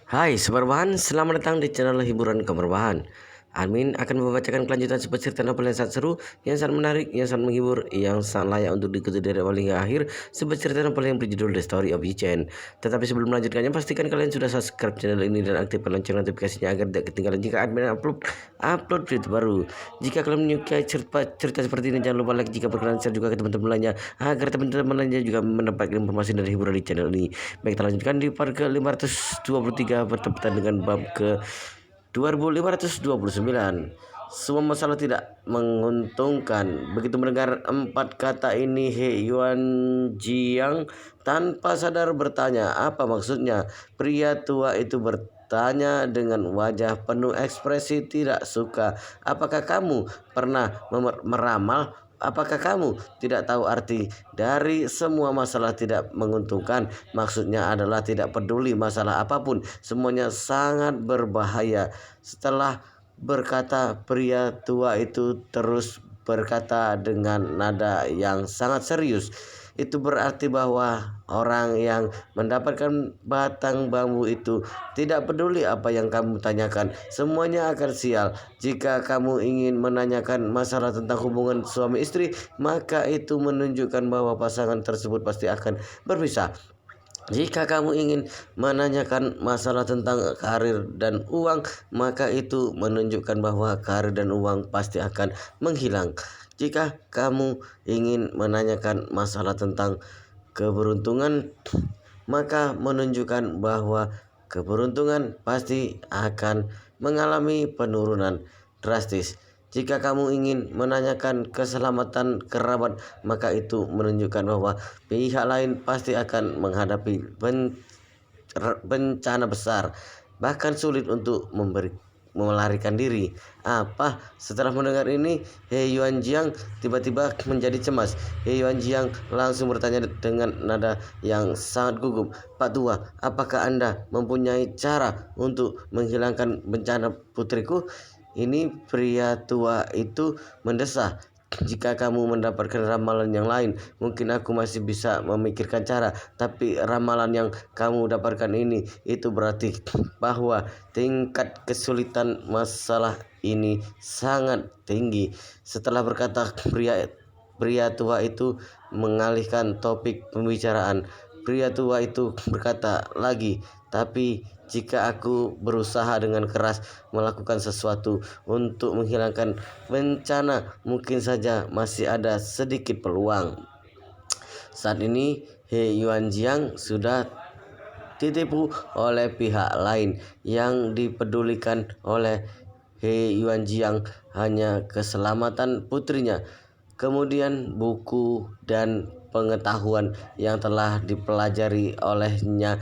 Hai Sobat Bahan, selamat datang di channel hiburan Kamar Bahan. Admin akan membacakan kelanjutan sebuah cerita novel yang sangat seru, yang sangat menarik, yang sangat menghibur, yang sangat layak untuk diikuti dari awal hingga akhir. Sebuah cerita novel yang berjudul The Story of Yi-Chen. Tetapi sebelum melanjutkannya, pastikan kalian sudah subscribe channel ini dan aktifkan lonceng notifikasinya agar tidak ketinggalan jika admin upload video baru. Jika kalian menyukai cerita seperti ini, jangan lupa like, jika berkenan share juga ke teman-teman lainnya agar teman-teman lainnya juga mendapat informasi dan hiburan di channel ini. Baik, kita lanjutkan di part ke 523 bertepatan dengan bab ke 2529. Semua masalah tidak menguntungkan. Begitu mendengar 4 kata ini, He Yuan Jiang tanpa sadar bertanya, apa maksudnya? Pria tua itu bertanya dengan wajah penuh ekspresi tidak suka. Apakah kamu pernah meramal? Apakah kamu tidak tahu arti dari semua masalah tidak menguntungkan? Maksudnya adalah tidak peduli masalah apapun, semuanya sangat berbahaya. Setelah berkata, pria tua itu terus berkata dengan nada yang sangat serius. Itu berarti bahwa orang yang mendapatkan batang bambu itu tidak peduli apa yang kamu tanyakan, semuanya akan sial. Jika kamu ingin menanyakan masalah tentang hubungan suami istri, maka itu menunjukkan bahwa pasangan tersebut pasti akan berpisah. Jika kamu ingin menanyakan masalah tentang karir dan uang, maka itu menunjukkan bahwa karir dan uang pasti akan menghilang. Jika kamu ingin menanyakan masalah tentang keberuntungan, maka menunjukkan bahwa keberuntungan pasti akan mengalami penurunan drastis. Jika kamu ingin menanyakan keselamatan kerabat, maka itu menunjukkan bahwa pihak lain pasti akan menghadapi bencana besar, bahkan sulit untuk melarikan diri. Apa? Setelah mendengar ini, He Yuan Jiang tiba-tiba menjadi cemas. He Yuan Jiang langsung bertanya dengan nada yang sangat gugup, Pak Tua, apakah Anda mempunyai cara untuk menghilangkan bencana putriku? Ini pria tua itu mendesah. Jika kamu mendapatkan ramalan yang lain, mungkin aku masih bisa memikirkan cara. Tapi ramalan yang kamu dapatkan ini, itu berarti bahwa tingkat kesulitan masalah ini sangat tinggi. Setelah berkata, pria tua itu mengalihkan topik pembicaraan. Pria tua itu berkata lagi, tapi jika aku berusaha dengan keras melakukan sesuatu untuk menghilangkan bencana, mungkin saja masih ada sedikit peluang. Saat ini He Yuan Jiang sudah ditipu oleh pihak lain. Yang dipedulikan oleh He Yuan Jiang hanya keselamatan putrinya. Kemudian buku dan pengetahuan yang telah dipelajari olehnya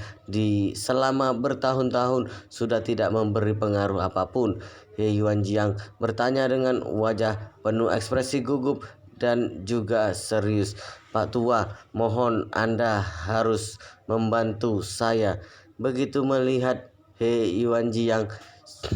selama bertahun-tahun sudah tidak memberi pengaruh apapun. He Yuan Jiang bertanya dengan wajah penuh ekspresi gugup dan juga serius, Pak Tua, mohon Anda harus membantu saya. Begitu melihat He Yuan Jiang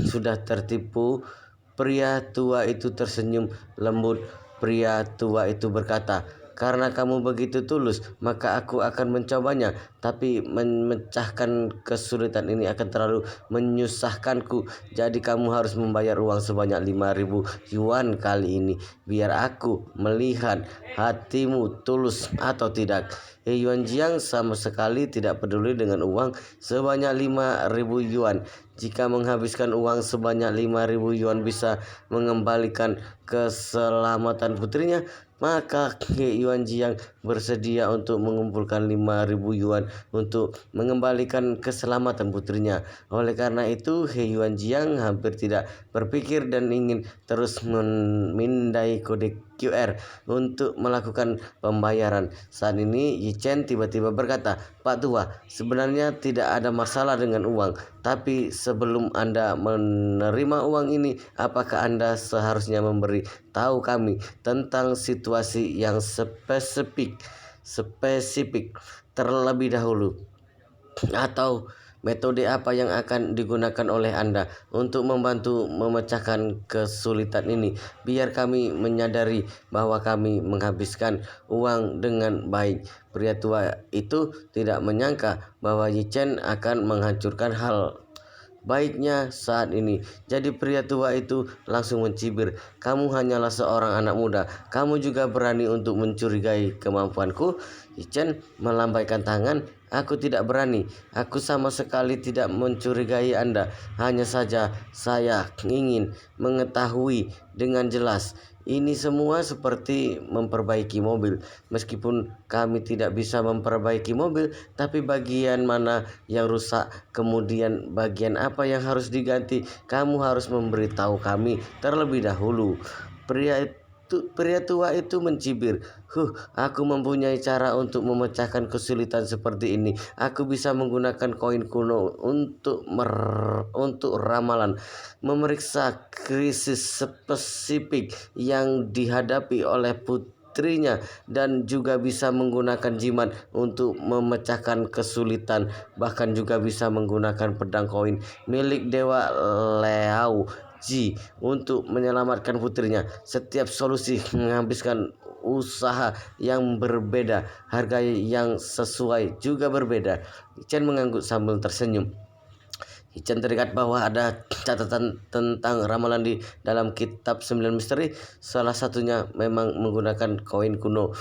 sudah tertipu, pria tua itu tersenyum lembut. Pria tua itu berkata, karena kamu begitu tulus, maka aku akan mencobanya. Tapi memecahkan kesulitan ini akan terlalu menyusahkanku. Jadi kamu harus membayar uang sebanyak 5.000 yuan kali ini. Biar aku melihat hatimu tulus atau tidak. He Yuan Jiang sama sekali tidak peduli dengan uang sebanyak 5.000 yuan. Jika menghabiskan uang sebanyak 5.000 yuan bisa mengembalikan keselamatan putrinya, maka He Yuan Jiang bersedia untuk mengumpulkan 5.000 yuan untuk mengembalikan keselamatan putrinya. Oleh karena itu, He Yuan Jiang hampir tidak berpikir dan ingin terus memindai kode QR untuk melakukan pembayaran. Saat ini Yi-Chen tiba-tiba berkata, Pak Tua, sebenarnya tidak ada masalah dengan uang, tapi sebelum Anda menerima uang ini, apakah Anda seharusnya memberi tahu kami tentang situasi yang spesifik terlebih dahulu, atau metode apa yang akan digunakan oleh Anda untuk membantu memecahkan kesulitan ini, biar kami menyadari bahwa kami menghabiskan uang dengan baik. Pria tua itu tidak menyangka bahwa Yi Chen akan menghancurkan hal baiknya saat ini. Jadi pria tua itu langsung mencibir, kamu hanyalah seorang anak muda. Kamu juga berani untuk mencurigai kemampuanku? Yichen melambaikan tangan. Aku tidak berani. Aku sama sekali tidak mencurigai Anda. Hanya saja saya ingin mengetahui dengan jelas. Ini semua seperti memperbaiki mobil. Meskipun kami tidak bisa memperbaiki mobil, tapi bagian mana yang rusak, kemudian bagian apa yang harus diganti, kamu harus memberitahu kami terlebih dahulu. Pria tua itu mencibir, aku mempunyai cara untuk memecahkan kesulitan seperti ini. Aku bisa menggunakan koin kuno untuk ramalan, memeriksa krisis spesifik yang dihadapi oleh putrinya, dan juga bisa menggunakan jimat untuk memecahkan kesulitan. Bahkan juga bisa menggunakan pedang koin milik Dewa Leau Ji untuk menyelamatkan putrinya. Setiap solusi menghabiskan usaha yang berbeda, harga yang sesuai juga berbeda. Chen mengangguk sambil tersenyum. Chen teringat bahwa ada catatan tentang ramalan di dalam kitab 9 misteri. Salah satunya memang menggunakan koin kuno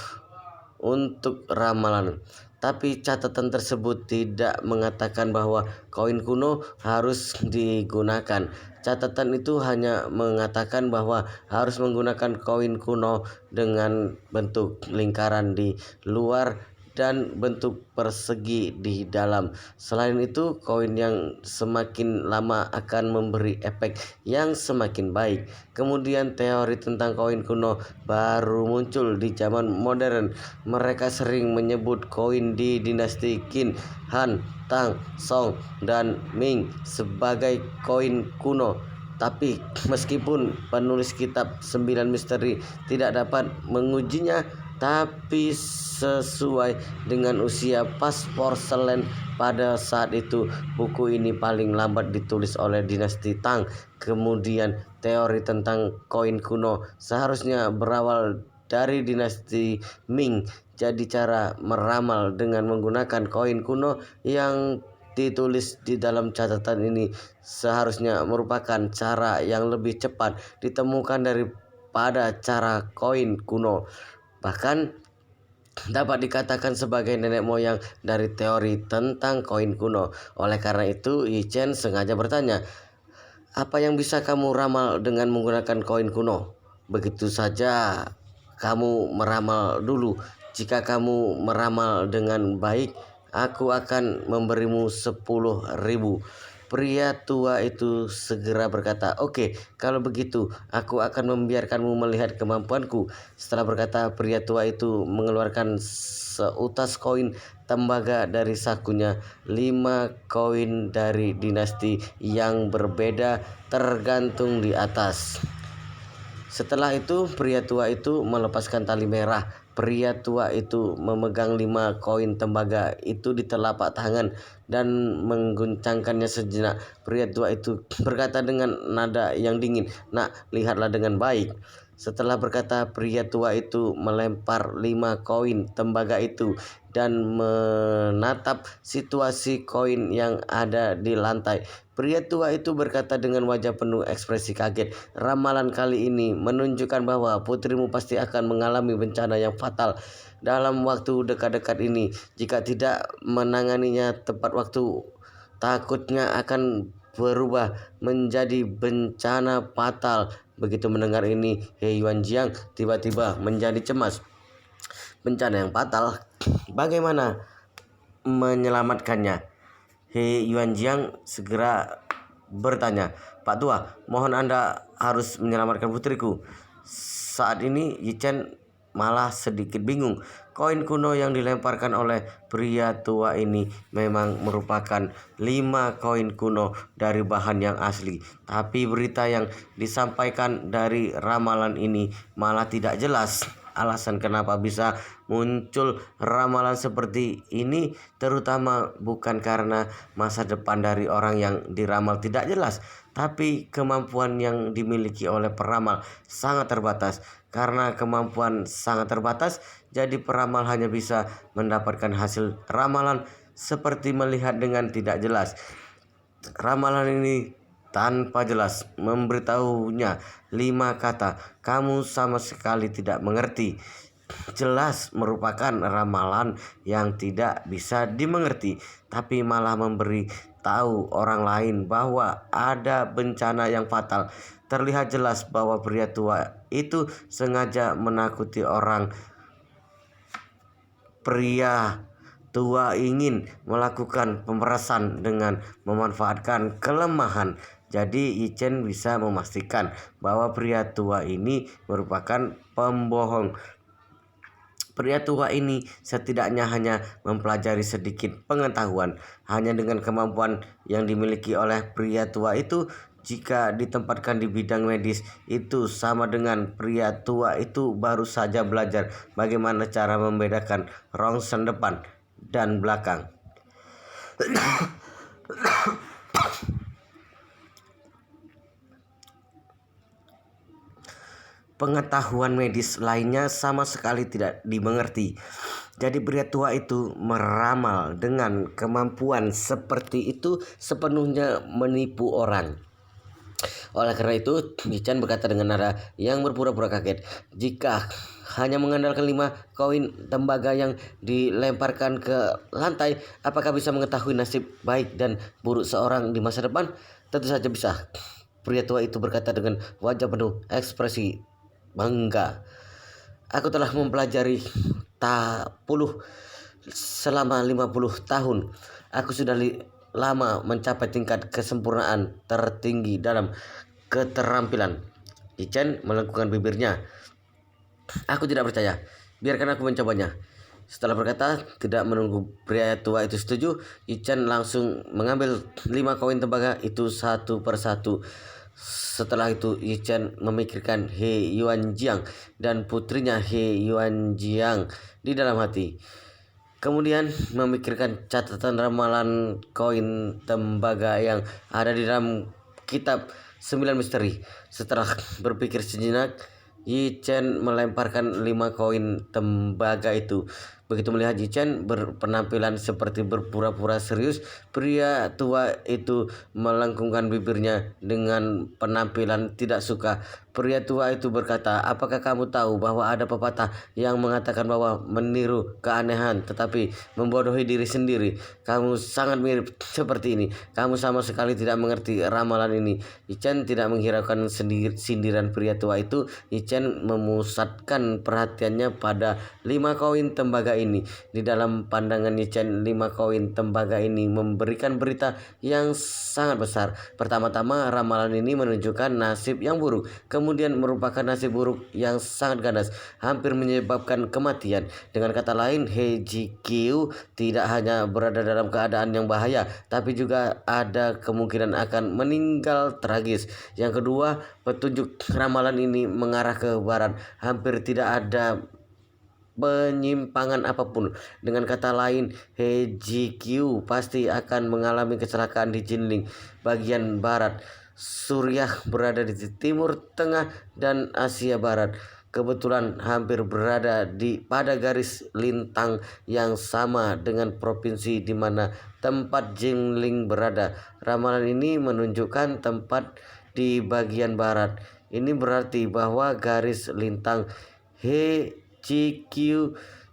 untuk ramalan. Tapi catatan tersebut tidak mengatakan bahwa koin kuno harus digunakan. Catatan itu hanya mengatakan bahwa harus menggunakan koin kuno dengan bentuk lingkaran di luar dan bentuk persegi di dalam. Selain itu, koin yang semakin lama akan memberi efek yang semakin baik. Kemudian teori tentang koin kuno baru muncul di zaman modern. Mereka sering menyebut koin di dinasti Qin, Han, Tang, Song, dan Ming sebagai koin kuno. Tapi meskipun penulis kitab 9 misteri tidak dapat mengujinya, tapi sesuai dengan usia pas porselen pada saat itu, buku ini paling lambat ditulis oleh dinasti Tang. Kemudian teori tentang koin kuno seharusnya berawal dari dinasti Ming. Jadi cara meramal dengan menggunakan koin kuno yang ditulis di dalam catatan ini seharusnya merupakan cara yang lebih cepat ditemukan daripada cara koin kuno. Bahkan dapat dikatakan sebagai nenek moyang dari teori tentang koin kuno. Oleh karena itu, Yichen sengaja bertanya, apa yang bisa kamu ramal dengan menggunakan koin kuno? Begitu saja kamu meramal dulu. Jika kamu meramal dengan baik, aku akan memberimu 10.000. Pria tua itu segera berkata, oke, kalau begitu aku akan membiarkanmu melihat kemampuanku. Setelah berkata, pria tua itu mengeluarkan seutas koin tembaga dari sakunya. 5 koin dari dinasti yang berbeda tergantung di atas. Setelah itu pria tua itu melepaskan tali merah. Pria tua itu memegang 5 koin tembaga itu di telapak tangan dan mengguncangkannya sejenak. Pria tua itu berkata dengan nada yang dingin, "Nak, lihatlah dengan baik." Setelah berkata, pria tua itu melempar 5 koin tembaga itu dan menatap situasi koin yang ada di lantai. Pria tua itu berkata dengan wajah penuh ekspresi kaget, "Ramalan kali ini menunjukkan bahwa putrimu pasti akan mengalami bencana yang fatal dalam waktu dekat-dekat ini. Jika tidak menanganinya tepat waktu, takutnya akan berubah menjadi bencana fatal." Begitu mendengar ini, He Yuanjiang tiba-tiba menjadi cemas. Bencana yang fatal? Bagaimana menyelamatkannya? He Yuanjiang segera bertanya, "Pak Tua, mohon Anda harus menyelamatkan putriku." Saat ini Yichen malah sedikit bingung. Koin kuno yang dilemparkan oleh pria tua ini memang merupakan 5 koin kuno dari bahan yang asli. Tapi berita yang disampaikan dari ramalan ini malah tidak jelas. Alasan kenapa bisa muncul ramalan seperti ini terutama bukan karena masa depan dari orang yang diramal tidak jelas, tapi kemampuan yang dimiliki oleh peramal sangat terbatas. Karena kemampuan sangat terbatas, jadi peramal hanya bisa mendapatkan hasil ramalan seperti melihat dengan tidak jelas. Ramalan ini tanpa jelas memberitahunya 5 kata. Kamu sama sekali tidak mengerti. Jelas merupakan ramalan yang tidak bisa dimengerti, tapi malah memberi tahu orang lain bahwa ada bencana yang fatal. Terlihat jelas bahwa pria tua itu sengaja menakuti orang. Pria tua ingin melakukan pemerasan dengan memanfaatkan kelemahan. Jadi Ichen bisa memastikan bahwa pria tua ini merupakan pembohong. Pria tua ini setidaknya hanya mempelajari sedikit pengetahuan. Hanya dengan kemampuan yang dimiliki oleh pria tua itu, jika ditempatkan di bidang medis, itu sama dengan pria tua itu baru saja belajar bagaimana cara membedakan rongsen depan dan belakang. Pengetahuan medis lainnya sama sekali tidak dimengerti. Jadi pria tua itu meramal dengan kemampuan seperti itu sepenuhnya menipu orang. Oleh karena itu, Ichen berkata dengan nada yang berpura-pura kaget, "Jika hanya mengandalkan 5 koin tembaga yang dilemparkan ke lantai, apakah bisa mengetahui nasib baik dan buruk seorang di masa depan?" "Tentu saja bisa," pria tua itu berkata dengan wajah penuh ekspresi bangga. "Aku telah mempelajari puluh selama 50 tahun. Aku sudah lama mencapai tingkat kesempurnaan tertinggi dalam keterampilan." Ichen melengkungkan bibirnya. "Aku tidak percaya. Biarkan aku mencobanya." Setelah berkata, tidak menunggu pria tua itu setuju, Ichen langsung mengambil 5 koin tembaga itu satu persatu. Setelah itu Ichen memikirkan He Yuanjiang dan putrinya He Yuanjiang di dalam hati. Kemudian memikirkan catatan ramalan koin tembaga yang ada di dalam kitab 9 misteri. Setelah berpikir sejenak, Ichen melemparkan 5 koin tembaga itu. Begitu melihat Ichen berpenampilan seperti berpura-pura serius, pria tua itu melengkungkan bibirnya dengan penampilan tidak suka. Pria tua itu berkata, "Apakah kamu tahu bahwa ada pepatah yang mengatakan bahwa meniru keanehan tetapi membodohi diri sendiri? Kamu sangat mirip seperti ini. Kamu sama sekali tidak mengerti ramalan ini." Ichen tidak menghiraukan sindiran pria tua itu. Ichen memusatkan perhatiannya pada 5 koin tembaga ini. Di dalam pandangan Ichen, 5 koin tembaga ini memberikan berita yang sangat besar. Pertama-tama, ramalan ini menunjukkan nasib yang buruk. Kemudian merupakan nasib buruk yang sangat ganas, hampir menyebabkan kematian. Dengan kata lain, He Ji-kyu tidak hanya berada dalam keadaan yang bahaya, tapi juga ada kemungkinan akan meninggal tragis. Yang kedua, petunjuk ramalan ini mengarah ke barat. Hampir tidak ada penyimpangan apapun. Dengan kata lain, He Ji-kyu pasti akan mengalami kecelakaan di Jinling bagian barat. Suriah berada di timur, tengah, dan Asia Barat. Kebetulan hampir berada pada garis lintang yang sama dengan provinsi di mana tempat Jingling berada. Ramalan ini menunjukkan tempat di bagian barat. Ini berarti bahwa garis lintang HGQ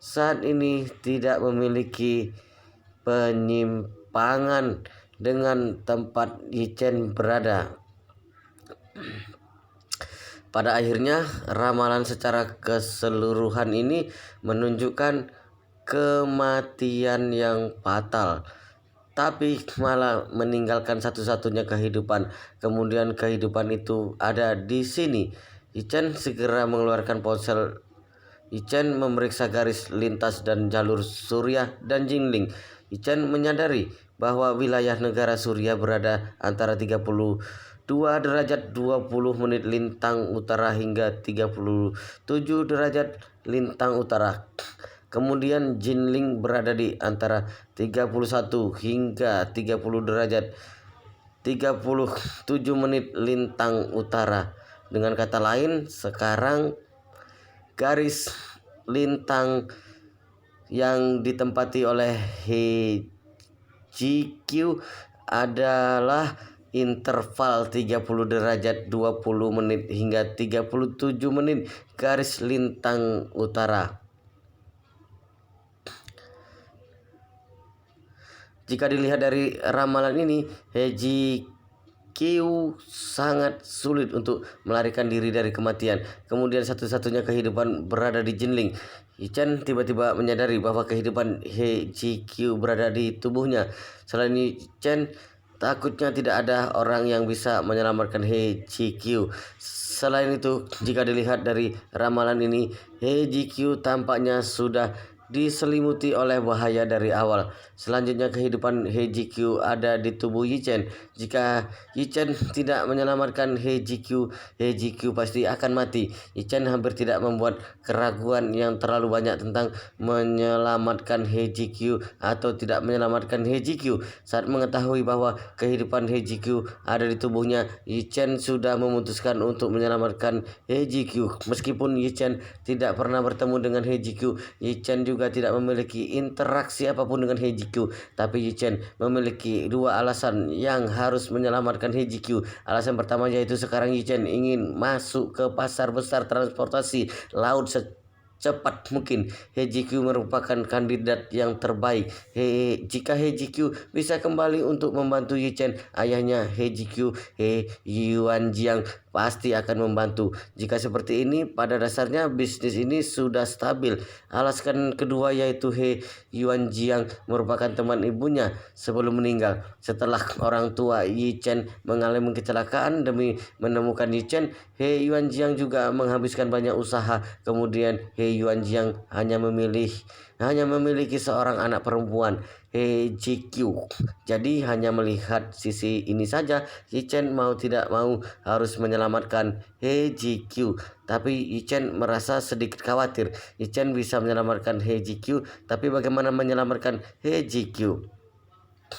saat ini tidak memiliki penyimpangan dengan tempat Ichen berada. Pada akhirnya, ramalan secara keseluruhan ini menunjukkan kematian yang fatal, tapi malah meninggalkan satu-satunya kehidupan. Kemudian kehidupan itu ada di sini. Ichen segera mengeluarkan ponsel. Ichen memeriksa garis lintas dan jalur Suriah dan Jingling. Ichen menyadari bahwa wilayah negara Suriah berada antara 32 derajat 20 menit lintang utara hingga 37 derajat lintang utara. Kemudian Jinling berada di antara 31 hingga 30 derajat 37 menit lintang utara. Dengan kata lain, sekarang garis lintang yang ditempati oleh HGQ adalah interval 30 derajat 20 menit hingga 37 menit garis lintang utara. Jika dilihat dari ramalan ini, Heiji Kyu sangat sulit untuk melarikan diri dari kematian. Kemudian satu-satunya kehidupan berada di Jinling. Yichen tiba-tiba menyadari bahwa kehidupan Heiji Kyu berada di tubuhnya. Selain Yichen, takutnya tidak ada orang yang bisa menyelamatkan Heiji Kyu. Selain itu, jika dilihat dari ramalan ini, Heiji Kyu tampaknya sudah diselimuti oleh bahaya dari awal. Selanjutnya kehidupan Heiji Kyu ada di tubuh Yichen. Jika Yichen tidak menyelamatkan Heiji Kyu pasti akan mati. Yichen hampir tidak membuat keraguan yang terlalu banyak tentang menyelamatkan Heiji Kyu atau tidak menyelamatkan Heiji Kyu. Saat mengetahui bahwa kehidupan Heiji Kyu ada di tubuhnya, Yichen sudah memutuskan untuk menyelamatkan Heiji Kyu. Meskipun Yichen tidak pernah bertemu dengan Heiji Kyu, Yichen juga tidak memiliki interaksi apapun dengan Heiji Kyu. Tapi Yichen memiliki dua alasan yang harus menyelamatkan Heiji Kyu. Alasan pertama yaitu sekarang Yichen ingin masuk ke pasar besar transportasi laut secepat mungkin. Heiji Kyu merupakan kandidat yang terbaik. Jika Heiji Kyu bisa kembali untuk membantu Yichen, ayahnya Heiji Kyu, Yuanjiang, pasti akan membantu. Jika seperti ini, pada dasarnya bisnis ini sudah stabil. Alasan kedua yaitu Yuanjiang merupakan teman ibunya sebelum meninggal. Setelah orang tua Yichen mengalami kecelakaan demi menemukan Yichen, Yuanjiang juga menghabiskan banyak usaha. Kemudian Yuanjiang hanya memiliki seorang anak perempuan, Heiji Kyu. Jadi hanya melihat sisi ini saja, Yichen mau tidak mau harus menyelamatkan Heiji Kyu. Tapi Yichen merasa sedikit khawatir. Yichen bisa menyelamatkan Heiji Kyu, tapi bagaimana menyelamatkan Heiji Kyu?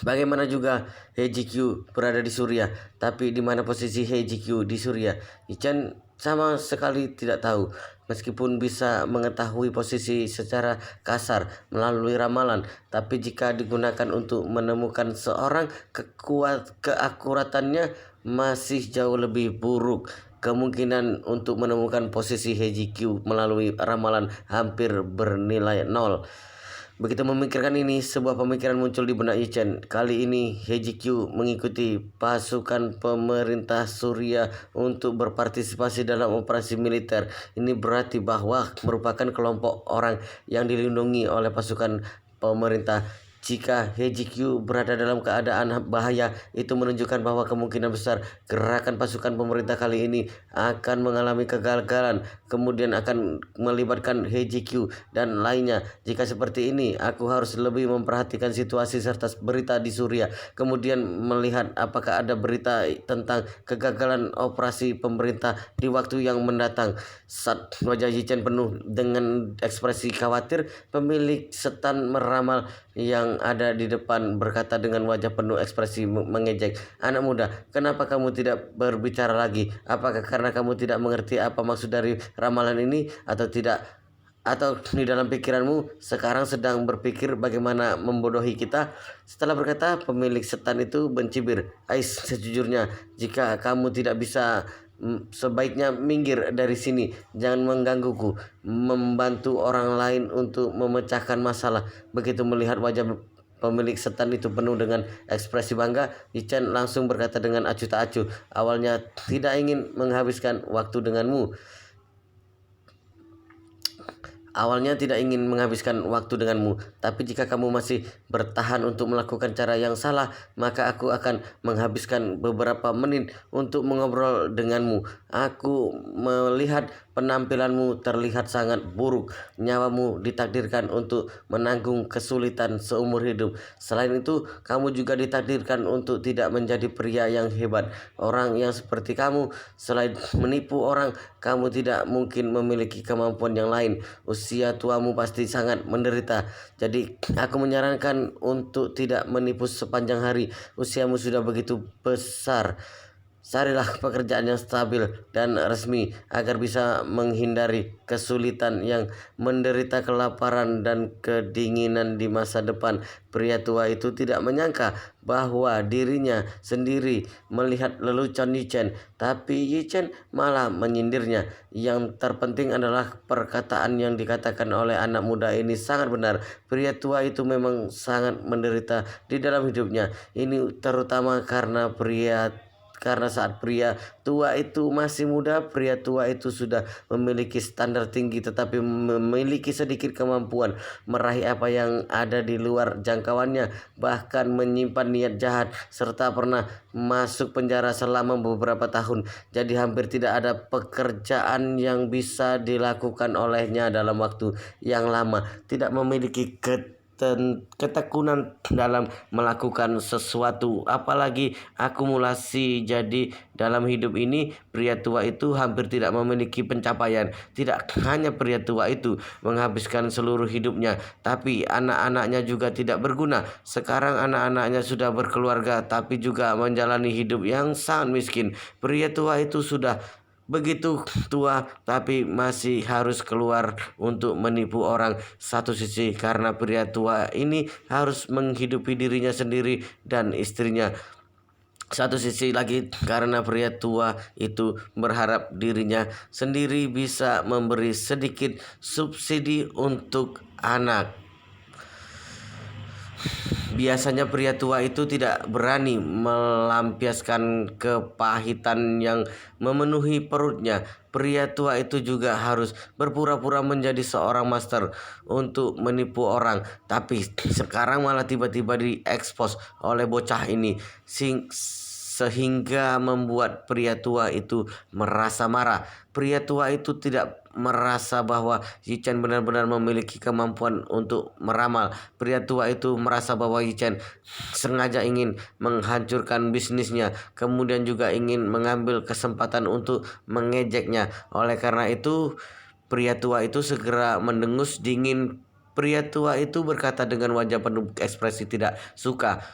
Bagaimana juga Heiji Kyu berada di Surya, tapi di mana posisi Heiji Kyu di Surya? Yichen sama sekali tidak tahu. Meskipun bisa mengetahui posisi secara kasar melalui ramalan, tapi jika digunakan untuk menemukan seorang, keakuratannya masih jauh lebih buruk. Kemungkinan untuk menemukan posisi Heiji Kyu melalui ramalan hampir bernilai nol. Begitu memikirkan ini, sebuah pemikiran muncul di benak Yichen. Kali ini Heiji Kyu mengikuti pasukan pemerintah Surya untuk berpartisipasi dalam operasi militer. Ini berarti bahwa merupakan kelompok orang yang dilindungi oleh pasukan pemerintah. Jika Heiji Kyu berada dalam keadaan bahaya, itu menunjukkan bahwa kemungkinan besar gerakan pasukan pemerintah kali ini akan mengalami kegagalan, kemudian akan melibatkan Heiji Kyu dan lainnya. Jika seperti ini, aku harus lebih memperhatikan situasi serta berita di Surya, kemudian melihat apakah ada berita tentang kegagalan operasi pemerintah di waktu yang mendatang. Saat wajah Yichen penuh dengan ekspresi khawatir, pemilik setan meramal yang ada di depan berkata dengan wajah penuh ekspresi mengejek, "Anak muda, kenapa kamu tidak berbicara lagi? Apakah karena kamu tidak mengerti apa maksud dari ramalan ini atau tidak? Atau di dalam pikiranmu sekarang sedang berpikir bagaimana membodohi kita?" Setelah berkata, pemilik setan itu mencibir, "Ais, sejujurnya, jika kamu tidak bisa, sebaiknya minggir dari sini. Jangan menggangguku. Membantu orang lain untuk memecahkan masalah." Begitu melihat wajah pemilik setan itu penuh dengan ekspresi bangga, Yichen langsung berkata dengan acuh tak acuh, "Awalnya tidak ingin menghabiskan waktu denganmu. Tapi jika kamu masih bertahan untuk melakukan cara yang salah, maka aku akan menghabiskan beberapa menit untuk mengobrol denganmu. Aku melihat penampilanmu terlihat sangat buruk. Nyawamu ditakdirkan untuk menanggung kesulitan seumur hidup. Selain itu, kamu juga ditakdirkan untuk tidak menjadi pria yang hebat. Orang yang seperti kamu, selain menipu orang, kamu tidak mungkin memiliki kemampuan yang lain. Usia tuamu pasti sangat menderita. Jadi aku menyarankan untuk tidak menipu sepanjang hari. Usiamu sudah begitu besar. Carilah pekerjaan yang stabil dan resmi agar bisa menghindari kesulitan yang menderita kelaparan dan kedinginan di masa depan. Pria tua itu tidak menyangka bahwa dirinya sendiri melihat lelucon Yichen, tapi Yichen malah menyindirnya. Yang terpenting adalah perkataan yang dikatakan oleh anak muda ini sangat benar. Pria tua itu memang sangat menderita di dalam hidupnya. Ini terutama karena saat pria tua itu masih muda, pria tua itu sudah memiliki standar tinggi tetapi memiliki sedikit kemampuan meraih apa yang ada di luar jangkauannya, bahkan menyimpan niat jahat serta pernah masuk penjara selama beberapa tahun. Jadi hampir tidak ada pekerjaan yang bisa dilakukan olehnya dalam waktu yang lama, tidak memiliki ketekunan dalam melakukan sesuatu, apalagi akumulasi. Jadi dalam hidup ini pria tua itu hampir tidak memiliki pencapaian. Tidak hanya pria tua itu menghabiskan seluruh hidupnya, tapi anak-anaknya juga tidak berguna. Sekarang anak-anaknya sudah berkeluarga tapi juga menjalani hidup yang sangat miskin. Pria tua itu sudah begitu tua tapi masih harus keluar untuk menipu orang. Satu sisi karena pria tua ini harus menghidupi dirinya sendiri dan istrinya. Satu sisi lagi karena pria tua itu berharap dirinya sendiri bisa memberi sedikit subsidi untuk anak. Biasanya pria tua itu tidak berani melampiaskan kepahitan yang memenuhi perutnya. Pria tua itu juga harus berpura-pura menjadi seorang master untuk menipu orang. Tapi sekarang malah tiba-tiba diekspos oleh bocah ini, sehingga membuat pria tua itu merasa marah. Pria tua itu tidak merasa bahwa Yichen benar-benar memiliki kemampuan untuk meramal. Pria tua itu merasa bahwa Yichen sengaja ingin menghancurkan bisnisnya, kemudian juga ingin mengambil kesempatan untuk mengejeknya. Oleh karena itu, pria tua itu segera mendengus dingin. Pria tua itu berkata dengan wajah penuh ekspresi tidak suka.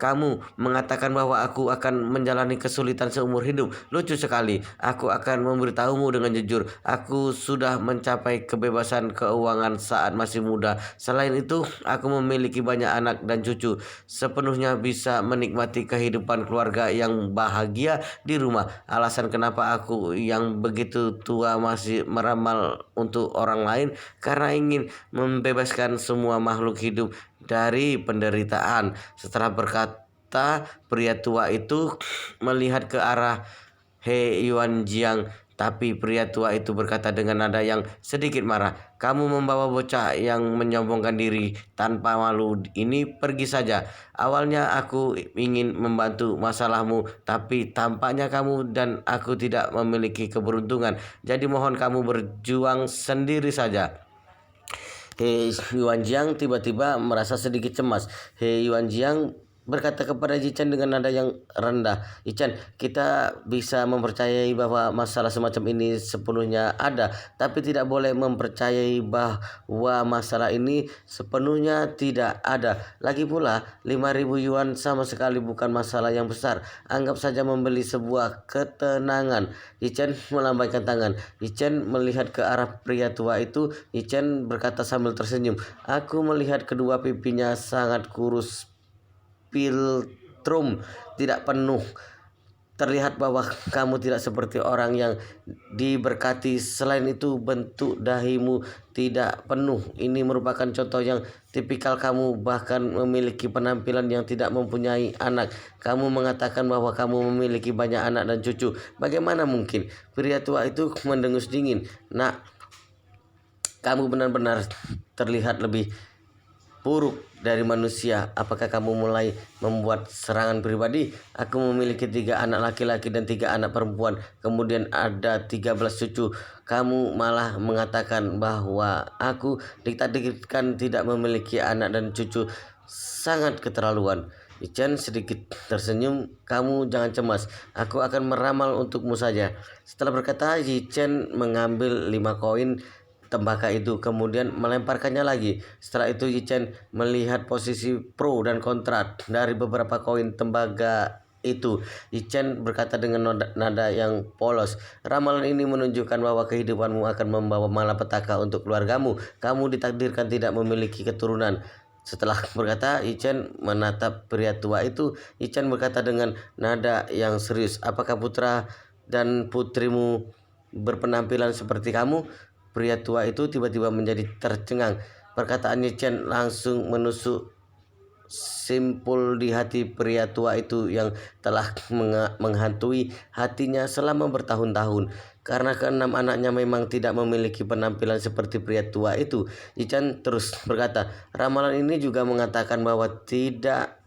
Kamu mengatakan bahwa aku akan menjalani kesulitan seumur hidup. Lucu sekali. Aku akan memberitahumu dengan jujur. Aku sudah mencapai kebebasan keuangan saat masih muda. Selain itu, aku memiliki banyak anak dan cucu. Sepenuhnya bisa menikmati kehidupan keluarga yang bahagia di rumah. Alasan kenapa aku yang begitu tua masih meramal untuk orang lain karena ingin membebaskan semua makhluk hidup dari penderitaan. Setelah berkata, pria tua itu melihat ke arah He Yuanjiang, tapi pria tua itu berkata dengan nada yang sedikit marah, "Kamu membawa bocah yang menyombongkan diri tanpa malu ini pergi saja. Awalnya aku ingin membantu masalahmu, tapi tampaknya kamu dan aku tidak memiliki keberuntungan. Jadi mohon kamu berjuang sendiri saja." He Yuanjiang tiba-tiba merasa sedikit cemas. He Yuanjiang berkata kepada Yichen dengan nada yang rendah, "Yichen, kita bisa mempercayai bahwa masalah semacam ini sepenuhnya ada, tapi tidak boleh mempercayai bahwa masalah ini sepenuhnya tidak ada. Lagi pula, 5.000 yuan sama sekali bukan masalah yang besar. Anggap saja membeli sebuah ketenangan." Yichen melambaikan tangan. Yichen melihat ke arah pria tua itu. Yichen berkata sambil tersenyum, "Aku melihat kedua pipinya sangat kurus, piltrum tidak penuh. Terlihat bahwa kamu tidak seperti orang yang diberkati. Selain itu, bentuk dahimu tidak penuh. Ini merupakan contoh yang tipikal kamu, bahkan memiliki penampilan yang tidak mempunyai anak. Kamu mengatakan bahwa kamu memiliki banyak anak dan cucu. Bagaimana mungkin?" Pria tua itu mendengus dingin. "Nak, kamu benar-benar terlihat lebih buruk dari manusia. Apakah kamu mulai membuat serangan pribadi? Aku memiliki 3 anak laki-laki dan 3 anak perempuan. Kemudian ada 13 cucu. Kamu malah mengatakan bahwa aku ditakdirkan tidak memiliki anak dan cucu. Sangat keterlaluan." Yichen sedikit tersenyum. "Kamu jangan cemas. Aku akan meramal untukmu saja." Setelah berkata, Yichen mengambil 5 koin tembaga itu, kemudian melemparkannya lagi. Setelah itu Yichen melihat posisi pro dan kontra dari beberapa koin tembaga itu. Yichen berkata dengan nada yang polos, "Ramalan ini menunjukkan bahwa kehidupanmu akan membawa malapetaka untuk keluargamu. Kamu ditakdirkan tidak memiliki keturunan." Setelah berkata, Yichen menatap pria tua itu. Yichen berkata dengan nada yang serius, "Apakah putra dan putrimu berpenampilan seperti kamu?" Pria tua itu tiba-tiba menjadi tercengang. Perkataan Yichen langsung menusuk simpul di hati pria tua itu yang telah menghantui hatinya selama bertahun-tahun. Karena keenam anaknya memang tidak memiliki penampilan seperti pria tua itu. Yichen terus berkata, "Ramalan ini juga mengatakan bahwa tidak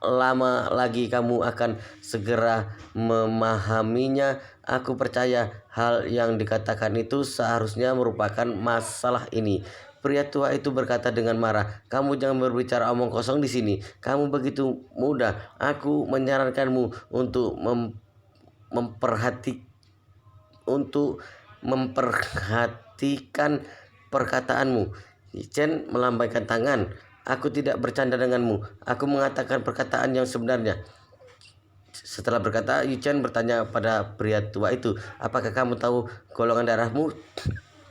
lama lagi kamu akan segera memahaminya. Aku percaya hal yang dikatakan itu seharusnya merupakan masalah ini." Pria tua itu berkata dengan marah, "Kamu jangan berbicara omong kosong di sini. Kamu begitu muda. Aku menyarankanmu untuk memperhati untuk memperhatikan perkataanmu." Chen melambaikan tangan. "Aku tidak bercanda denganmu. Aku mengatakan perkataan yang sebenarnya." Setelah berkata, Chen bertanya pada pria tua itu, "Apakah kamu tahu golongan darahmu?"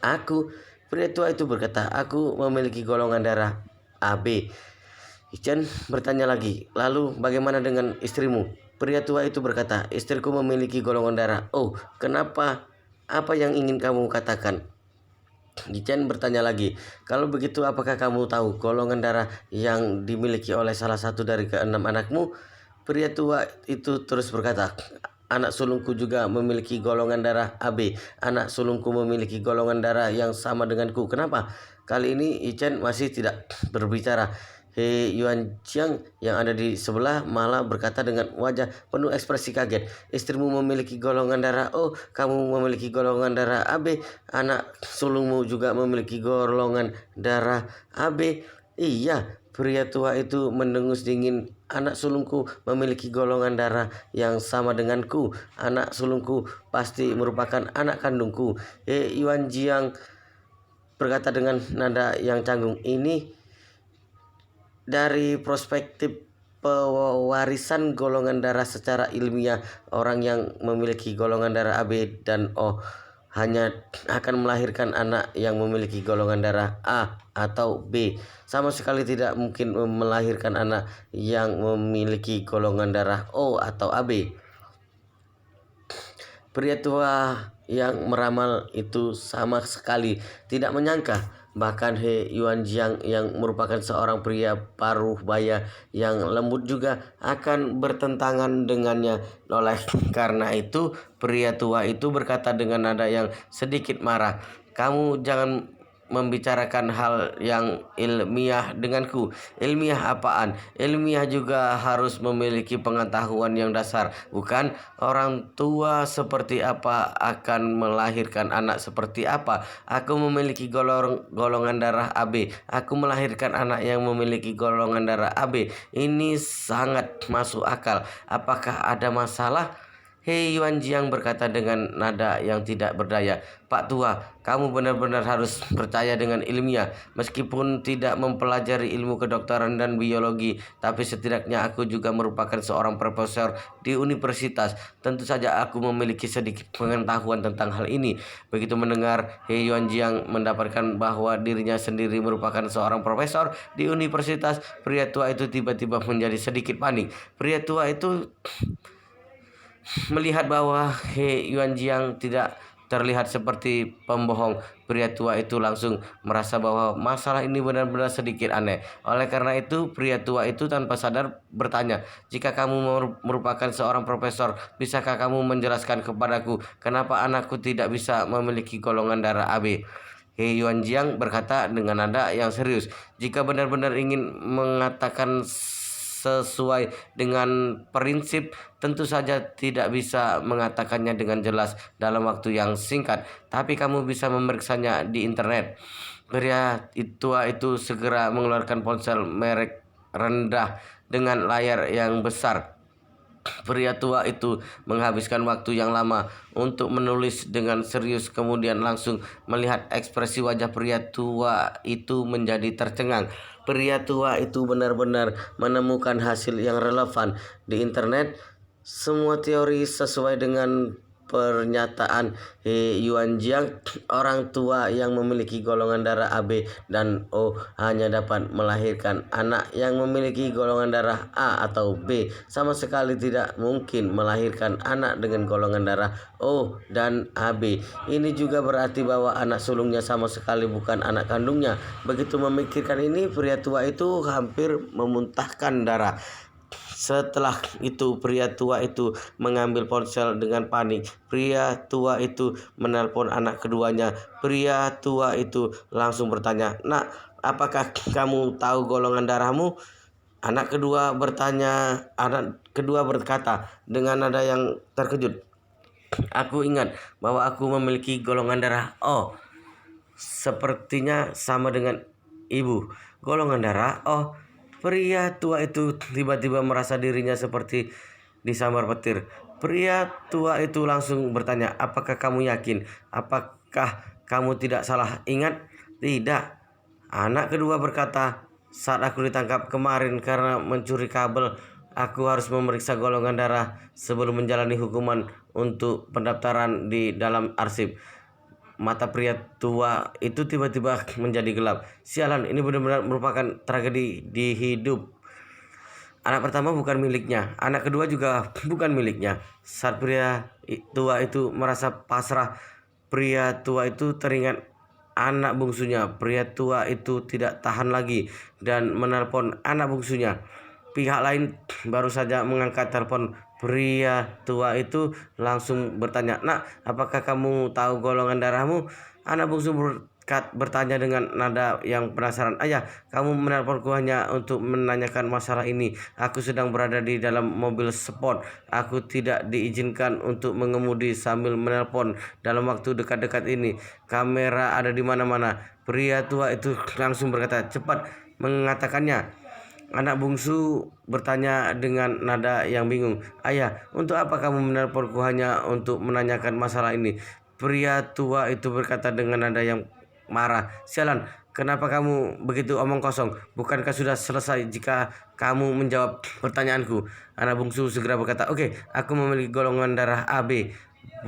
"Aku." Pria tua itu berkata, "Aku memiliki golongan darah AB." Chen bertanya lagi, "Lalu bagaimana dengan istrimu?" Pria tua itu berkata, "Istriku memiliki golongan darah." "Oh, kenapa? Apa yang ingin kamu katakan?" Chen bertanya lagi, "Kalau begitu apakah kamu tahu golongan darah yang dimiliki oleh salah satu dari keenam anakmu?" Pria tua itu terus berkata, "Anak sulungku juga memiliki golongan darah AB. Anak sulungku memiliki golongan darah yang sama denganku." "Kenapa?" Kali ini Chen masih tidak berbicara. He Yuanjiang yang ada di sebelah malah berkata dengan wajah penuh ekspresi kaget, "Istrimu memiliki golongan darah O, kamu memiliki golongan darah AB, anak sulungmu juga memiliki golongan darah AB." "Iya." Pria tua itu mendengus dingin. "Anak sulungku memiliki golongan darah yang sama denganku. Anak sulungku pasti merupakan anak kandungku." Yuan Jiang berkata dengan nada yang canggung, "Ini dari perspektif pewarisan golongan darah secara ilmiah, orang yang memiliki golongan darah AB dan O hanya akan melahirkan anak yang memiliki golongan darah A atau B. Sama sekali tidak mungkin melahirkan anak yang memiliki golongan darah O atau AB." Pria tua yang meramal itu sama sekali tidak menyangka bahkan He Yuanjiang yang merupakan seorang pria paruh baya yang lembut juga akan bertentangan dengannya. Oleh karena itu, pria tua itu berkata dengan nada yang sedikit marah, "Kamu jangan membicarakan hal yang ilmiah denganku." "Ilmiah apaan?" "Ilmiah juga harus memiliki pengetahuan yang dasar, bukan? Orang tua seperti apa akan melahirkan anak seperti apa? Aku memiliki golongan darah AB. Aku melahirkan anak yang memiliki golongan darah AB. Ini sangat masuk akal. Apakah ada masalah?" Hei Yuanjiang berkata dengan nada yang tidak berdaya, "Pak tua, kamu benar-benar harus percaya dengan ilmiah. Meskipun tidak mempelajari ilmu kedokteran dan biologi, tapi setidaknya aku juga merupakan seorang profesor di universitas. Tentu saja aku memiliki sedikit pengetahuan tentang hal ini." Begitu mendengar He Yuanjiang mendapatkan bahwa dirinya sendiri merupakan seorang profesor di universitas, pria tua itu tiba-tiba menjadi sedikit panik. Pria tua itu melihat bahwa He Yuanjiang tidak terlihat seperti pembohong. Pria tua itu langsung merasa bahwa masalah ini benar-benar sedikit aneh. Oleh karena itu, pria tua itu tanpa sadar bertanya, "Jika kamu merupakan seorang profesor, bisakah kamu menjelaskan kepadaku kenapa anakku tidak bisa memiliki golongan darah AB?" He Yuanjiang berkata dengan nada yang serius, "Jika benar-benar ingin mengatakan sesuai dengan prinsip, tentu saja tidak bisa mengatakannya dengan jelas dalam waktu yang singkat, tapi kamu bisa memeriksanya di internet." Pria tua itu segera mengeluarkan ponsel merek rendah dengan layar yang besar. Pria tua itu menghabiskan waktu yang lama untuk menulis dengan serius, kemudian langsung melihat ekspresi wajah pria tua itu menjadi tercengang. Pria tua itu benar-benar menemukan hasil yang relevan di internet. Semua teori sesuai dengan pernyataan He Yuanjiang, orang tua yang memiliki golongan darah AB dan O hanya dapat melahirkan anak yang memiliki golongan darah A atau B. Sama sekali tidak mungkin melahirkan anak dengan golongan darah O dan AB. Ini juga berarti bahwa anak sulungnya sama sekali bukan anak kandungnya. Begitu memikirkan ini, pria tua itu hampir memuntahkan darah. Setelah itu pria tua itu mengambil ponsel dengan panik. Pria tua itu menelpon anak keduanya. Pria tua itu langsung bertanya, "Nak, apakah kamu tahu golongan darahmu?" Anak kedua berkata dengan nada yang terkejut, "Aku ingat bahwa aku memiliki golongan darah O. Sepertinya sama dengan ibu." Golongan darah O. Pria tua itu tiba-tiba merasa dirinya seperti disambar petir. Pria tua itu langsung bertanya, "Apakah kamu yakin? Apakah kamu tidak salah ingat?" "Tidak." Anak kedua berkata, "Saat aku ditangkap kemarin karena mencuri kabel, aku harus memeriksa golongan darah sebelum menjalani hukuman untuk pendaftaran di dalam arsip." Mata pria tua itu tiba-tiba menjadi gelap. Sialan, ini benar-benar merupakan tragedi di hidup. Anak pertama bukan miliknya, anak kedua juga bukan miliknya. Saat pria tua itu merasa pasrah, pria tua itu teringat anak bungsunya. Pria tua itu tidak tahan lagi dan menelpon anak bungsunya. Pihak lain baru saja mengangkat telepon. Pria tua itu langsung bertanya, "Nak, apakah kamu tahu golongan darahmu?" Anak bungsu bertanya dengan nada yang penasaran, "Ayah, kamu menelponku hanya untuk menanyakan masalah ini. Aku sedang berada di dalam mobil sport. Aku tidak diizinkan untuk mengemudi sambil menelpon dalam waktu dekat-dekat ini. Kamera ada di mana-mana." Pria tua itu langsung berkata, "Cepat mengatakannya." Anak bungsu bertanya dengan nada yang bingung, "Ayah, untuk apa kamu menelponku hanya untuk menanyakan masalah ini?" Pria tua itu berkata dengan nada yang marah, "Sialan, kenapa kamu begitu omong kosong? Bukankah sudah selesai jika kamu menjawab pertanyaanku?" Anak bungsu segera berkata, "Oke, aku memiliki golongan darah AB.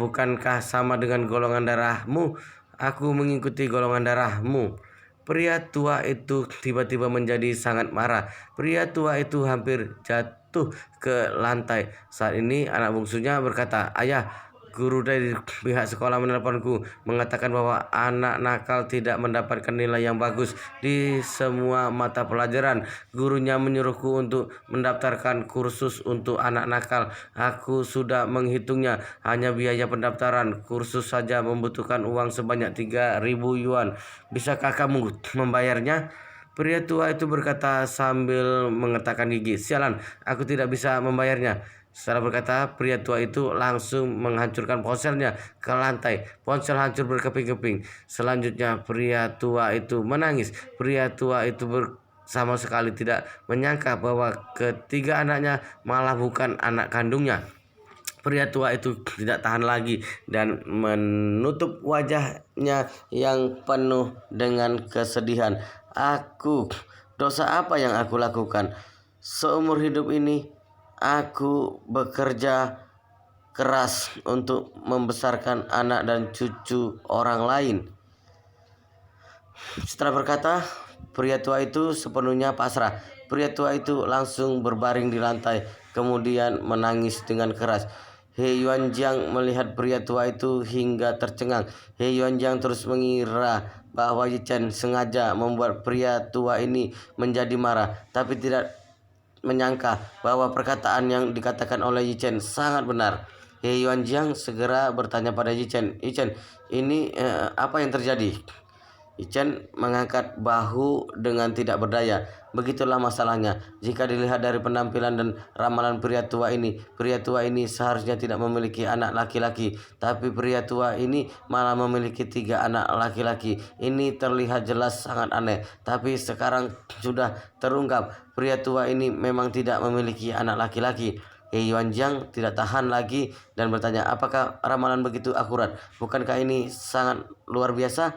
Bukankah sama dengan golongan darahmu? Aku mengikuti golongan darahmu." Pria tua itu tiba-tiba menjadi sangat marah. Pria tua itu hampir jatuh ke lantai. Saat ini anak bungsunya berkata, "Ayah, guru dari pihak sekolah menelponku mengatakan bahwa anak nakal tidak mendapatkan nilai yang bagus di semua mata pelajaran. Gurunya menyuruhku untuk mendaftarkan kursus untuk anak nakal. Aku sudah menghitungnya. Hanya biaya pendaftaran kursus saja membutuhkan uang sebanyak 3.000 yuan. Bisakah kamu membayarnya?" Pria tua itu berkata sambil mengertakkan gigi, "Sialan, aku tidak bisa membayarnya." Setelah berkata, pria tua itu langsung menghancurkan ponselnya ke lantai. Ponsel hancur berkeping-keping. Selanjutnya pria tua itu menangis. Pria tua itu sama sekali tidak menyangka bahwa ketiga anaknya malah bukan anak kandungnya. Pria tua itu tidak tahan lagi dan menutup wajahnya yang penuh dengan kesedihan. Dosa apa yang aku lakukan? Seumur hidup ini aku bekerja keras untuk membesarkan anak dan cucu orang lain. Setelah berkata, pria tua itu sepenuhnya pasrah. Pria tua itu langsung berbaring di lantai, kemudian menangis dengan keras. He Yuanjiang melihat pria tua itu hingga tercengang. He Yuanjiang terus mengira bahwa Yi Chen sengaja membuat pria tua ini menjadi marah, tapi tidak menyangka bahwa perkataan yang dikatakan oleh Yi Chen sangat benar. He Yuanjiang segera bertanya pada Yi Chen, "Yi Chen, ini apa yang terjadi?" Yi Chen mengangkat bahu dengan tidak berdaya. "Begitulah masalahnya. Jika dilihat dari penampilan dan ramalan pria tua ini seharusnya tidak memiliki anak laki-laki. Tapi pria tua ini malah memiliki 3 anak laki-laki. Ini terlihat jelas sangat aneh. Tapi sekarang sudah terungkap, pria tua ini memang tidak memiliki anak laki-laki." He Yuan Jiang tidak tahan lagi dan bertanya, apakah ramalan begitu akurat? Bukankah ini sangat luar biasa?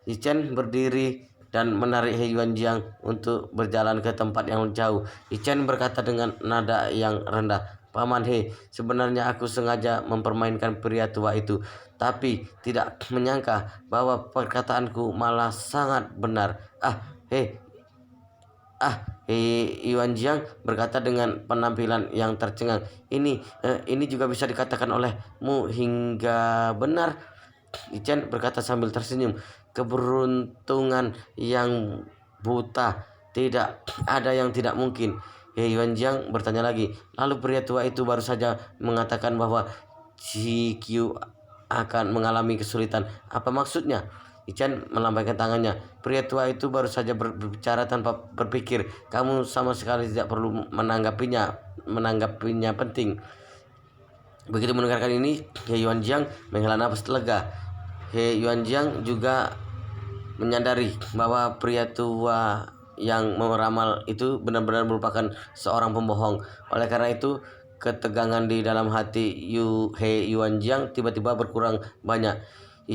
Yi Chen berdiri dan menarik He Yuan Jiang untuk berjalan ke tempat yang jauh. Yi Chen berkata dengan nada yang rendah, Paman He, sebenarnya aku sengaja mempermainkan pria tua itu, tapi tidak menyangka bahwa perkataanku malah sangat benar. Yuan Jiang berkata dengan penampilan yang tercengang. Ini juga bisa dikatakan olehmu hingga benar. Chen berkata sambil tersenyum. Keberuntungan yang buta, tidak ada yang tidak mungkin. Yuan Jiang bertanya lagi. Lalu pria tua itu baru saja mengatakan bahwa GQ akan mengalami kesulitan. Apa maksudnya? Chen melambaikan tangannya. Pria tua itu baru saja berbicara tanpa berpikir. Kamu sama sekali tidak perlu menanggapinya penting. Begitu mendengarkan ini, He Yuan Jiang menghela nafas lega. He Yuan Jiang juga menyadari bahwa pria tua yang meramal itu benar-benar merupakan seorang pembohong. Oleh karena itu, ketegangan di dalam hati He Yuan Jiang tiba-tiba berkurang banyak.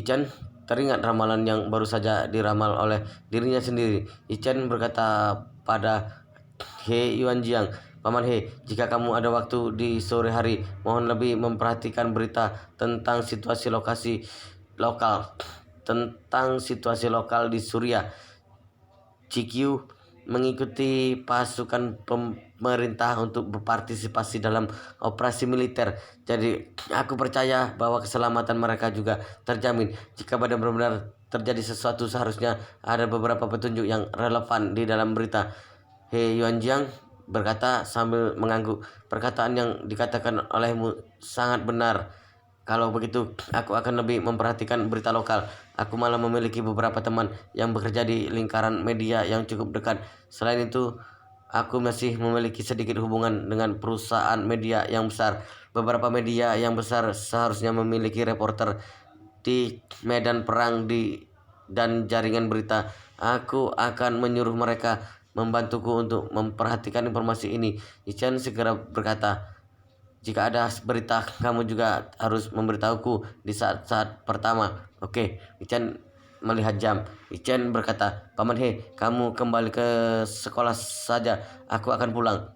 Chen teringat ramalan yang baru saja diramal oleh dirinya sendiri. Chen berkata pada He Yuan Jiang, Paman He, jika kamu ada waktu di sore hari, mohon lebih memperhatikan berita tentang situasi lokal di Suriah. GQ mengikuti pasukan pemerintah untuk berpartisipasi dalam operasi militer. Jadi aku percaya bahwa keselamatan mereka juga terjamin. Jika benar-benar terjadi sesuatu, seharusnya ada beberapa petunjuk yang relevan di dalam berita. He Yuan Jiang berkata sambil mengangguk. Perkataan yang dikatakan olehmu sangat benar. Kalau begitu, aku akan lebih memperhatikan berita lokal. Aku malah memiliki beberapa teman yang bekerja di lingkaran media yang cukup dekat. Selain itu, aku masih memiliki sedikit hubungan dengan perusahaan media yang besar. Beberapa media yang besar seharusnya memiliki reporter di medan perang dan jaringan berita. Aku akan menyuruh mereka membantuku untuk memperhatikan informasi ini. Chen segera berkata, jika ada berita, kamu juga harus memberitahuku di saat-saat pertama. Oke, Chen melihat jam. Chen berkata, Paman He, kamu kembali ke sekolah saja. Aku akan pulang.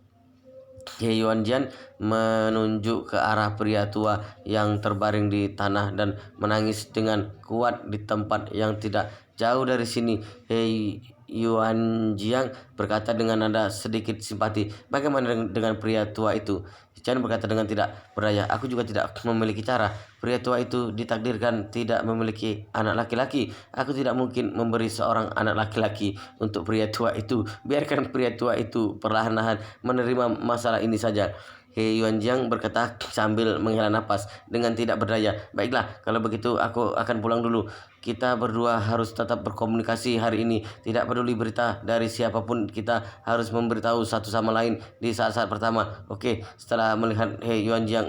He Yuan Jian menunjuk ke arah pria tua yang terbaring di tanah dan menangis dengan kuat di tempat yang tidak jauh dari sini. He Yuan Jiang berkata dengan nada sedikit simpati, bagaimana dengan pria tua itu? Chen berkata dengan tidak berdaya, aku juga tidak memiliki cara. Pria tua itu ditakdirkan tidak memiliki anak laki-laki. Aku tidak mungkin memberi seorang anak laki-laki untuk pria tua itu. Biarkan pria tua itu perlahan-lahan menerima masalah ini saja. He Yuan Jiang berkata sambil menghela nafas dengan tidak berdaya. Baiklah, kalau begitu aku akan pulang dulu. Kita berdua harus tetap berkomunikasi hari ini. Tidak peduli berita dari siapapun, kita harus memberitahu satu sama lain di saat-saat pertama. Oke, setelah melihat He Yuan Jiang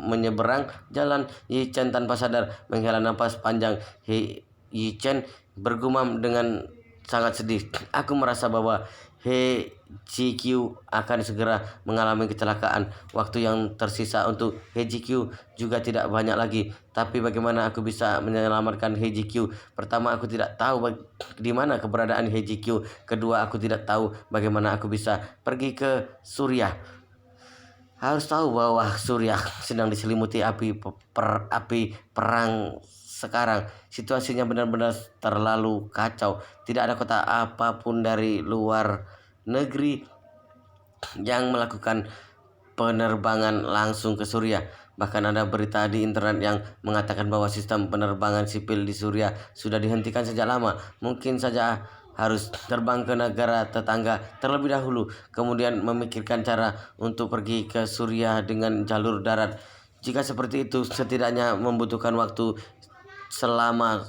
menyeberang jalan, Yi Chen tanpa sadar menghela nafas panjang. Yi Chen bergumam dengan sangat sedih. Aku merasa bahwa He GQ akan segera mengalami kecelakaan. Waktu yang tersisa untuk He GQ juga tidak banyak lagi. Tapi bagaimana aku bisa menyelamatkan He GQ? Pertama, aku tidak tahu di mana keberadaan He GQ. Kedua, aku tidak tahu bagaimana aku bisa pergi ke Suriah. Harus tahu bahwa Suriah sedang diselimuti api perang sekarang. Situasinya benar-benar terlalu kacau. Tidak ada kota apapun dari luar negeri yang melakukan penerbangan langsung ke Suriah. Bahkan ada berita di internet yang mengatakan bahwa sistem penerbangan sipil di Suriah sudah dihentikan sejak lama. Mungkin saja harus terbang ke negara tetangga terlebih dahulu, kemudian memikirkan cara untuk pergi ke Suriah dengan jalur darat. Jika seperti itu, setidaknya membutuhkan waktu selama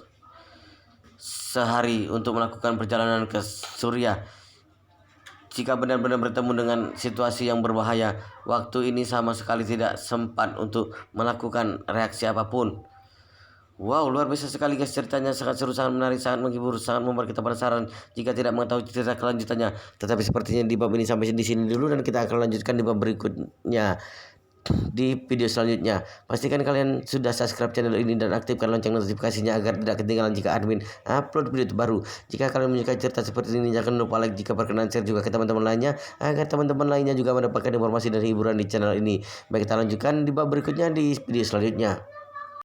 sehari untuk melakukan perjalanan ke Suriah. Jika benar-benar bertemu dengan situasi yang berbahaya, waktu ini sama sekali tidak sempat untuk melakukan reaksi apapun. Wow, luar biasa sekali guys ceritanya, sangat seru, sangat menarik, sangat menghibur, sangat membuat kita penasaran jika tidak mengetahui cerita kelanjutannya. Tetapi sepertinya di bab ini sampai di sini dulu, dan kita akan lanjutkan di bab berikutnya di video selanjutnya. Pastikan kalian sudah subscribe channel ini dan aktifkan lonceng notifikasinya agar tidak ketinggalan jika admin upload video terbaru. Jika kalian menyukai cerita seperti ini, jangan lupa like, jika berkenan share juga ke teman-teman lainnya agar teman-teman lainnya juga mendapatkan informasi dan hiburan di channel ini. Baik, kita lanjutkan di bab berikutnya di video selanjutnya.